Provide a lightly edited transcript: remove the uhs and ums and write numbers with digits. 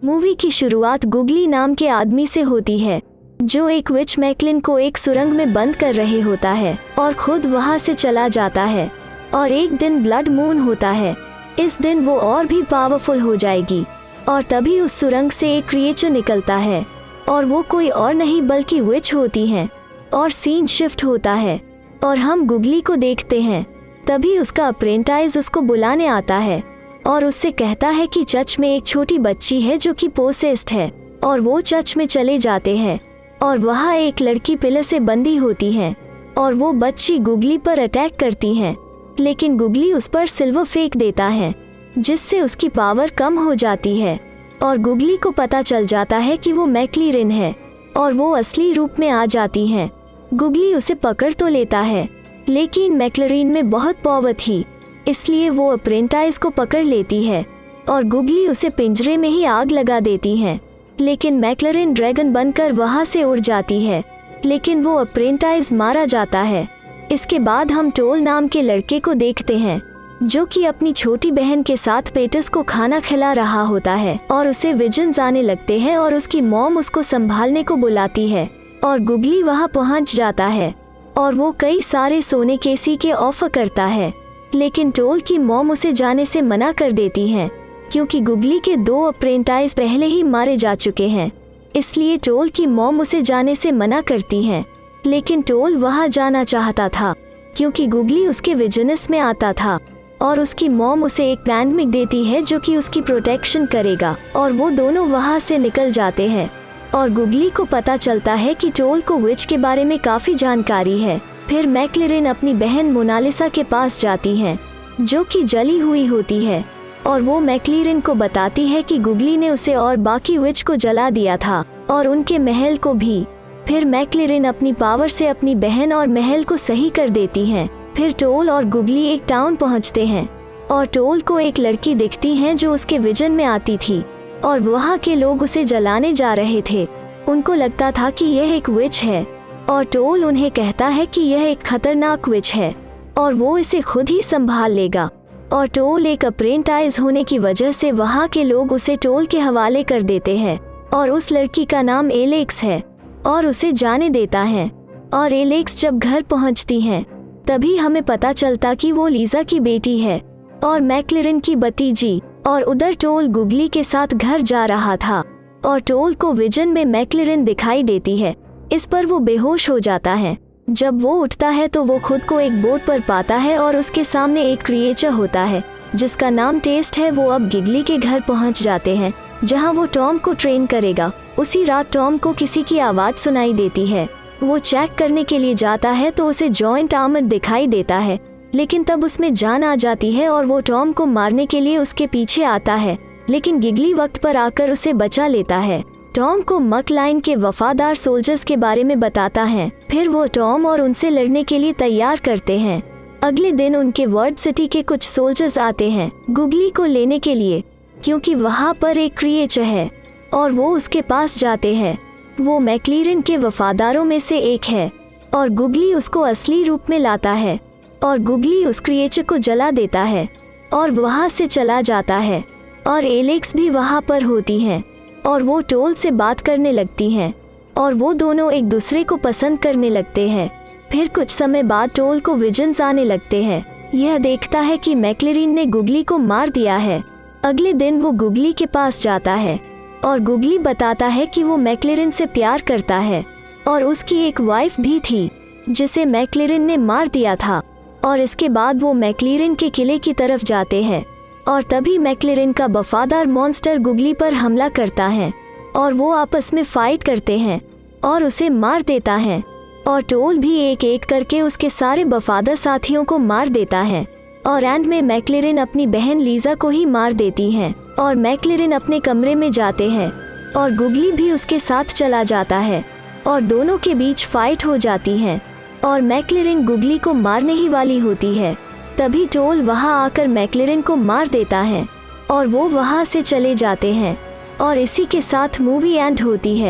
Movie की शुरुआत googly नाम के आदमी से होती है, जो एक विच मैकलिन को एक सुरंग में बंद कर रहे होता है और खुद वहां से चला जाता है। और एक दिन ब्लड मून होता है। इस दिन वो और भी पावरफुल हो जाएगी और तभी उस सुरंग से एक क्रिएचर निकलता है और वो कोई और नहीं बल्कि विच होती हैं। और सीन शिफ्ट होता है और हम गुगली को देखते हैं। तभी उसका अप्रेंटाइज उसको बुलाने आता है और उससे कहता है कि चर्च में एक छोटी बच्ची है जो कि पोसेस्ड है। और वो चर्च में चले जाते हैं और वहाँ एक लड़की पिलर से बंधी होती है और वो बच्ची गुगली पर अटैक करती है, लेकिन गुगली उस पर सिल्वर फेंक देता है जिससे उसकी पावर कम हो जाती है। और गुगली को पता चल जाता है कि वो मैक्लिरिन है और वो असली रूप में आ जाती हैं। गुगली उसे पकड़ तो लेता है, लेकिन मैक्लिरिन में बहुत पावर थी, इसलिए वो अप्रेंटाइज को पकड़ लेती है और गुगली उसे पिंजरे में ही आग लगा देती है। लेकिन मैक्लिरिन ड्रैगन बनकर वहां से उड़ जाती है, लेकिन वो अप्रेंटाइज मारा जाता है। इसके बाद हम टोल नाम के लड़के को देखते हैं जो कि अपनी छोटी बहन के साथ पेटस को खाना खिला रहा होता है और उसे विजन्स आने लगते हैं और उसकी मॉम उसको संभालने को बुलाती है और गुगली वहां पहुंच जाता है और वो कई सारे सोने के सिक्के ऑफर करता है, लेकिन टोल की मॉम उसे जाने से मना कर देती है क्योंकि गुगली के 2 अप्रेंटाइज पहले ही मारे जा चुके हैं। इसलिए टोल की मॉम उसे जाने से मना करती है, लेकिन टोल वहां जाना चाहता था क्योंकि गुगली उसके विजनस में आता था और उसकी मॉम उसे एक प्लान देती है जो कि उसकी प्रोटेक्शन करेगा और वो दोनों वहां से निकल जाते हैं। और गुगली को पता चलता है कि टोल को विच के बारे में काफ़ी जानकारी है। फिर मैक्लिरिन अपनी बहन मोनालिसा के पास जाती है जो कि जली हुई होती है और वो मैक्लिरिन को बताती है कि गुगली ने उसे और बाकी विच को जला दिया था और उनके महल को भी। फिर मैक्लिरिन अपनी पावर से अपनी बहन और महल को सही कर देती हैं। फिर टोल और गुगली एक टाउन पहुंचते हैं और टोल को एक लड़की दिखती है जो उसके विजन में आती थी और वहाँ के लोग उसे जलाने जा रहे थे। उनको लगता था कि यह एक विच है और टोल उन्हें कहता है कि यह एक खतरनाक विच है और वो इसे खुद ही संभाल लेगा। और टोल एक अप्रेंटाइज होने की वजह से वहाँ के लोग उसे टोल के हवाले कर देते हैं और उस लड़की का नाम एलेक्स है और उसे जाने देता है। और एलेक्स जब घर पहुँचती हैं तभी हमें पता चलता कि वो लीजा की बेटी है और मैक्लिरिन की भतीजी। और उधर टोल गुगली के साथ घर जा रहा था और टोल को विजन में मैक्लिरिन दिखाई देती है। इस पर वो बेहोश हो जाता है। जब वो उठता है तो वो खुद को एक बोट पर पाता है और उसके सामने एक क्रिएचर होता है जिसका नाम टेस्ट है। वो अब गिगली के घर पहुंच जाते हैं जहां वो टॉम को ट्रेन करेगा। उसी रात टॉम को किसी की आवाज़ सुनाई देती है। वो चेक करने के लिए जाता है तो उसे जॉइंट आर्मर दिखाई देता है, लेकिन तब उसमें जान आ जाती है और वो टॉम को मारने के लिए उसके पीछे आता है, लेकिन गिगली वक्त पर आकर उसे बचा लेता है। टॉम को मकलाइन के वफादार सोल्जर्स के बारे में बताता है। फिर वो टॉम और उनसे लड़ने के लिए तैयार करते हैं। अगले दिन उनके वर्ड सिटी के कुछ सोल्जर्स आते हैं गुगली को लेने के लिए क्योंकि वहाँ पर एक क्रिएचर है और वो उसके पास जाते हैं। वो मैक्लिरिन के वफादारों में से एक है और गुगली उसको असली रूप में लाता है और गुगली उस क्रिएचर को जला देता है और वहाँ से चला जाता है। और एलेक्स भी वहाँ पर होती हैं और वो टोल से बात करने लगती हैं और वो दोनों एक दूसरे को पसंद करने लगते हैं। फिर कुछ समय बाद टोल को विजन्स आने लगते हैं। यह देखता है कि मैक्लिरिन ने गुगली को मार दिया है। अगले दिन वो गुगली के पास जाता है और गुगली बताता है कि वो मैक्लिरिन से प्यार करता है और उसकी एक वाइफ भी थी जिसे मैक्लिरिन ने मार दिया था। और इसके बाद वो मैक्लिरिन के किले की तरफ जाते हैं और तभी मैक्लिरिन का वफादार मॉन्स्टर गुगली पर हमला करता है और वो आपस में फाइट करते हैं और उसे मार देता है। और टोल भी एक एक करके उसके सारे वफादार साथियों को मार देता है और एंड में मैक्लिरिन अपनी बहन लीजा को ही मार देती है और मैक्लिरिन अपने कमरे में जाते हैं और गुगली भी उसके साथ चला जाता है और दोनों के बीच फाइट हो जाती है और मैक्लिरिन गुगली को मारने ही वाली होती है। तभी टोल वहां आकर मैक्लिरिन को मार देता है और वो वहां से चले जाते हैं और इसी के साथ मूवी एंड होती है।